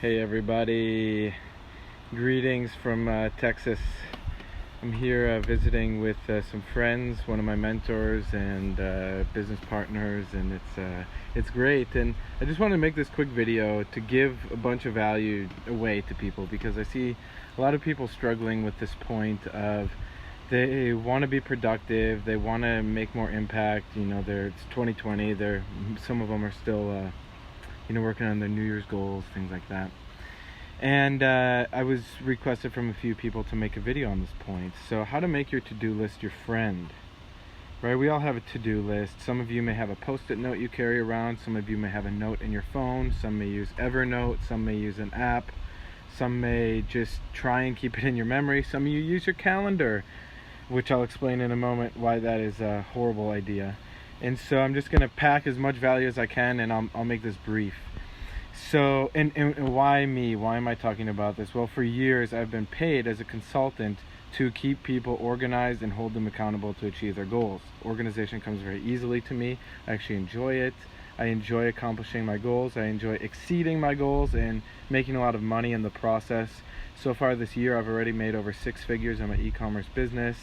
Hey everybody, greetings from Texas. I'm here visiting with some friends, one of my mentors and business partners, and it's great. And I just wanted to make this quick video to give a bunch of value away to people, because I see a lot of people struggling with this point of they want to be productive, they want to make more impact. It's 2020. Some of them are still working on their New Year's goals, things like that. And I was requested from a few people to make a video on this point. So how to make your to-do list your friend, right? We all have a to-do list. Some of you may have a post-it note you carry around. Some of you may have a note in your phone. Some may use Evernote. Some may use an app. Some may just try and keep it in your memory. Some of you use your calendar, which I'll explain in a moment why that is a horrible idea. And so I'm just going to pack as much value as I can, and I'll make this brief. So, and why me? Why am I talking about this? Well, for years I've been paid as a consultant to keep people organized and hold them accountable to achieve their goals. Organization comes very easily to me. I actually enjoy it. I enjoy accomplishing my goals. I enjoy exceeding my goals and making a lot of money in the process. So far this year I've already made over 6 figures in my e-commerce business.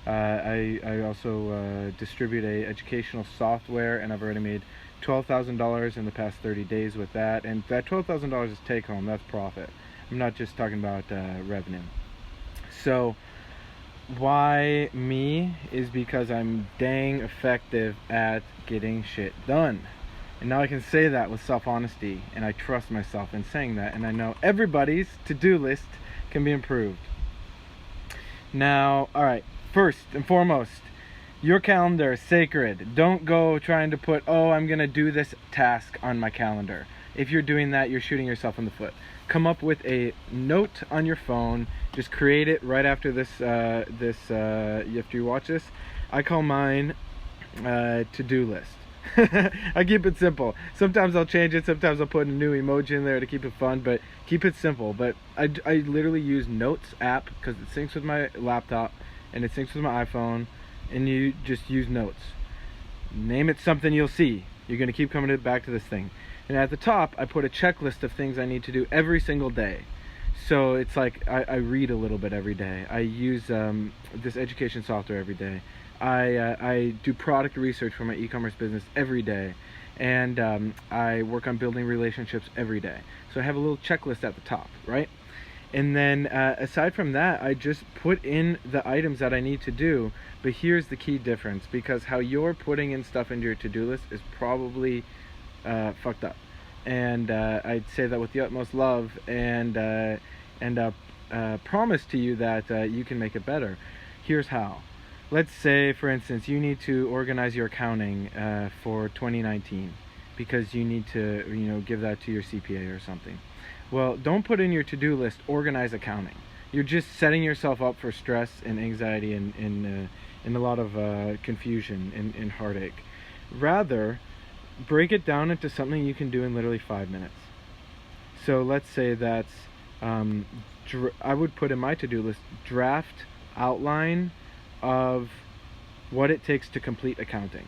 I also distribute educational software, and I've already made $12,000 in the past 30 days with that. And that $12,000 is take home, that's profit. I'm not just talking about revenue. So why me is because I'm dang effective at getting shit done. And now I can say that with self-honesty, and I trust myself in saying that, and I know everybody's to-do list can be improved. Now, alright, first and foremost, your calendar is sacred. Don't go trying to put, I'm going to do this task on my calendar. If you're doing that, you're shooting yourself in the foot. Come up with a note on your phone. Just create it right after after you watch this. I call mine to-do list. I keep it simple. Sometimes I'll change it. Sometimes I'll put a new emoji in there to keep it fun, but keep it simple. But I literally use Notes app because it syncs with my laptop and it syncs with my iPhone. And you just use Notes. Name it something you'll see. You're going to keep coming back to this thing. And at the top, I put a checklist of things I need to do every single day. So it's like I read a little bit every day. I use this education software every day. I do product research for my e-commerce business every day. And I work on building relationships every day. So I have a little checklist at the top, right? And then aside from that, I just put in the items that I need to do. But here's the key difference, because how you're putting in stuff into your to-do list is probably fucked up. And I'd say that with the utmost love and promise to you that you can make it better. Here's how. Let's say, for instance, you need to organize your accounting for 2019 because you need to give that to your CPA or something. Well, don't put in your to-do list organize accounting. You're just setting yourself up for stress and anxiety and a lot of confusion and heartache. Rather, break it down into something you can do in literally 5 minutes. So let's say that's, I would put in my to-do list, draft outline of what it takes to complete accounting.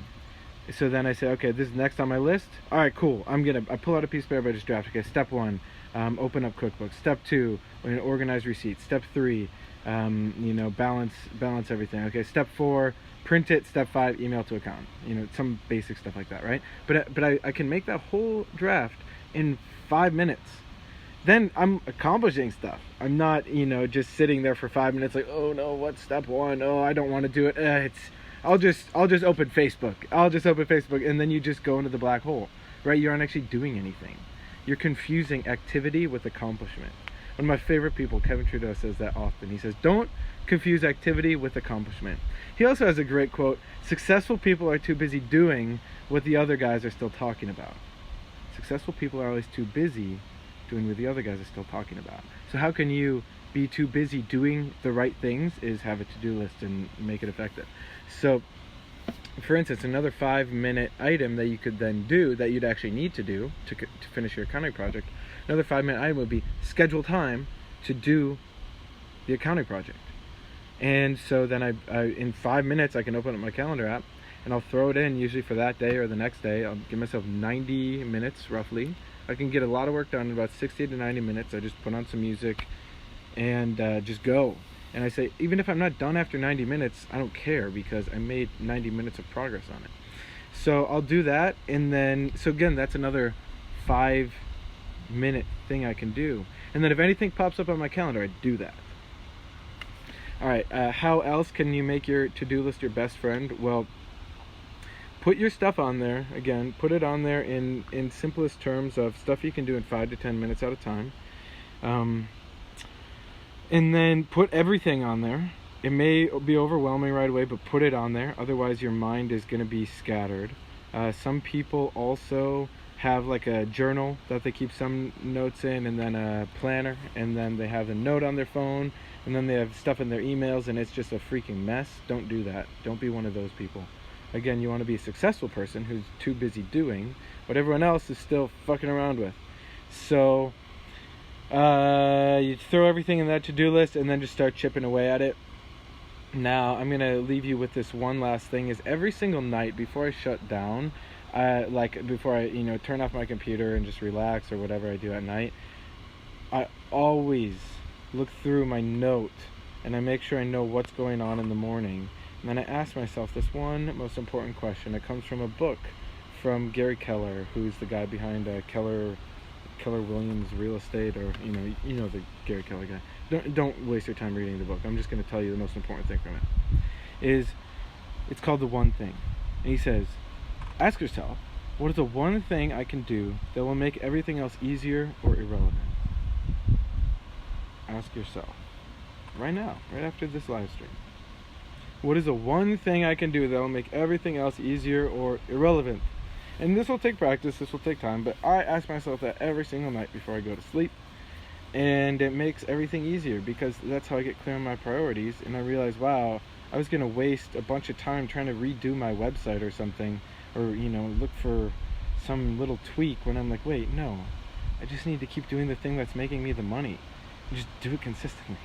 So then I say, okay, this is next on my list. All right, cool. I pull out a piece of paper, I just draft. Okay, step 1, open up QuickBooks. Step 2, organize receipts. Step 3, balance everything. Okay, step 4, print it. Step 5, email to account. Some basic stuff like that, right? But I can make that whole draft in 5 minutes. Then I'm accomplishing stuff. I'm not, just sitting there for 5 minutes like, oh no, what's step 1? Oh, I don't want to do it. I'll just open Facebook. And then you just go into the black hole, right? You aren't actually doing anything. You're confusing activity with accomplishment. One of my favorite people, Kevin ToDo, says that often. He says, don't confuse activity with accomplishment. He also has a great quote, successful people are too busy doing what the other guys are still talking about. Successful people are always too busy doing what the other guys are still talking about. So how can you be too busy doing the right things is have a to-do list and make it effective. So for instance, another 5-minute item that you could then do that you'd actually need to do to finish your accounting project, another 5-minute item would be schedule time to do the accounting project. And so then I in 5 minutes I can open up my calendar app and I'll throw it in usually for that day or the next day. I'll give myself 90 minutes roughly I can get a lot of work done in about 60 to 90 minutes. I just put on some music and just go. And I say, even if I'm not done after 90 minutes, I don't care, because I made 90 minutes of progress on it. So I'll do that, and then, so again, that's another 5-minute thing I can do. And then if anything pops up on my calendar, I do that. All right, how else can you make your to-do list your best friend? Well, put your stuff on there. Again, put it on there in simplest terms of stuff you can do in 5 to 10 minutes at a time. And then put everything on there. It may be overwhelming right away, but put it on there. Otherwise, your mind is going to be scattered. Some people also have like a journal that they keep some notes in, and then a planner, and then they have a note on their phone, and then they have stuff in their emails, and it's just a freaking mess. Don't do that. Don't be one of those people. Again, you want to be a successful person who's too busy doing what everyone else is still fucking around with. So you throw everything in that to-do list and then just start chipping away at it. Now, I'm going to leave you with this one last thing, is every single night before I shut down, like before I, turn off my computer and just relax or whatever I do at night, I always look through my note and I make sure I know what's going on in the morning. And then I ask myself this one most important question. It comes from a book from Gary Keller, who's the guy behind Keller Williams Real Estate, or the Gary Keller guy. Don't waste your time reading the book. I'm just going to tell you the most important thing from it. It's called The One Thing. And he says, ask yourself, what is the one thing I can do that will make everything else easier or irrelevant? Ask yourself right now, right after this live stream. What is the one thing I can do that will make everything else easier or irrelevant? And this will take practice, this will take time, but I ask myself that every single night before I go to sleep. And it makes everything easier, because that's how I get clear on my priorities. And I realize, wow, I was going to waste a bunch of time trying to redo my website or something, or, look for some little tweak, when I'm like, wait, no, I just need to keep doing the thing that's making me the money. Just do it consistently.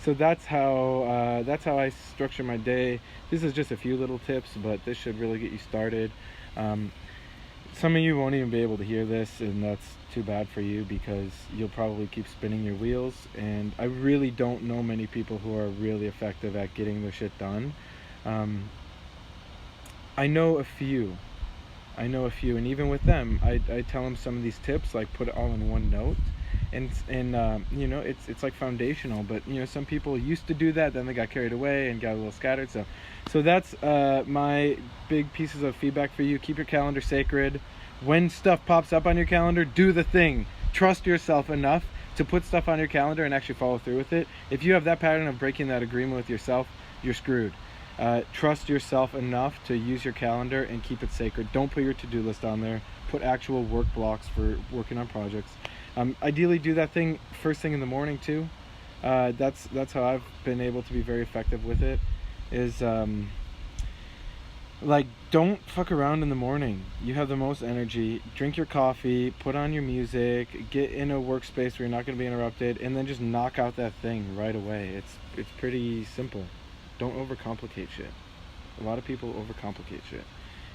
So that's how I structure my day. This is just a few little tips, but this should really get you started. Some of you won't even be able to hear this, and that's too bad for you, because you'll probably keep spinning your wheels. And I really don't know many people who are really effective at getting their shit done. I know a few, and even with them, I tell them some of these tips, like put it all in one note. And it's like foundational, but some people used to do that, then they got carried away and got a little scattered. So that's my big pieces of feedback for you. Keep your calendar sacred. When stuff pops up on your calendar, do the thing. Trust yourself enough to put stuff on your calendar and actually follow through with it. If you have that pattern of breaking that agreement with yourself, you're screwed. Trust yourself enough to use your calendar and keep it sacred. Don't put your to-do list on there. Put actual work blocks for working on projects. Ideally do that thing first thing in the morning too. That's how I've been able to be very effective with it, is don't fuck around in the morning. You have the most energy. Drink your coffee, put on your music, get in a workspace where you're not going to be interrupted, and then just knock out that thing right away. It's pretty simple. Don't overcomplicate shit. A lot of people overcomplicate shit.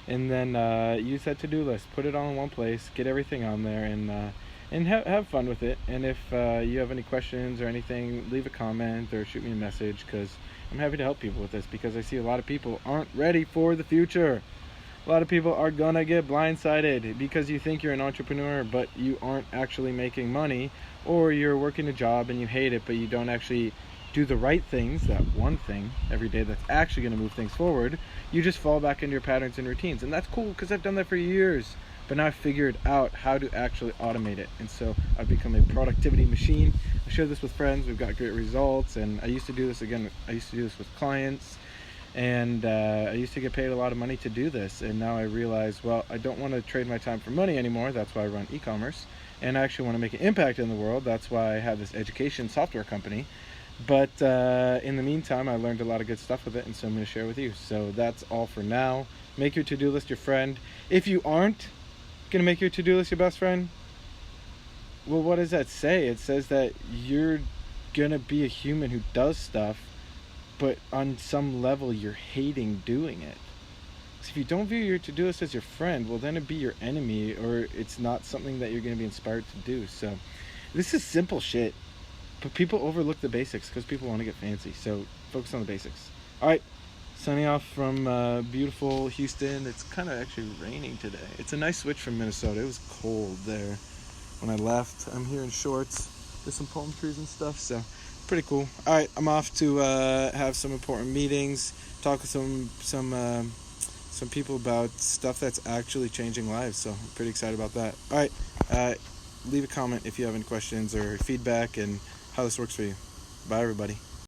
And then use that to-do list. Put it all in one place. Get everything on there, and have fun with it. And if you have any questions or anything, leave a comment or shoot me a message, because I'm happy to help people with this, because I see a lot of people aren't ready for the future. A lot of people are gonna get blindsided because you think you're an entrepreneur, but you aren't actually making money, or you're working a job and you hate it, but you don't actually do the right things, that one thing every day that's actually going to move things forward. You just fall back into your patterns and routines, and that's cool, because I've done that for years. But now I've figured out how to actually automate it, and so I've become a productivity machine. I share this with friends. We've got great results, and I used to do this with clients, and I used to get paid a lot of money to do this, and now I realize, well, I don't want to trade my time for money anymore. That's why I run e-commerce, and I actually want to make an impact in the world. That's why I have this education software company. But in the meantime, I learned a lot of good stuff with it, and so I'm going to share with you. So that's all for now. Make your to-do list your friend. If you aren't going to make your to-do list your best friend, well, what does that say? It says that you're going to be a human who does stuff, but on some level you're hating doing it. So if you don't view your to-do list as your friend, well, then it'd be your enemy, or it's not something that you're going to be inspired to do. So this is simple shit, but people overlook the basics because people want to get fancy. So focus on the basics. All right, signing off from beautiful Houston. It's kind of actually raining today. It's a nice switch from Minnesota. It was cold there when I left. I'm here in shorts. There's some palm trees and stuff, so pretty cool. All right, I'm off to have some important meetings, talk with some people about stuff that's actually changing lives. So I'm pretty excited about that. All right, leave a comment if you have any questions or feedback and how this works for you. Bye, everybody.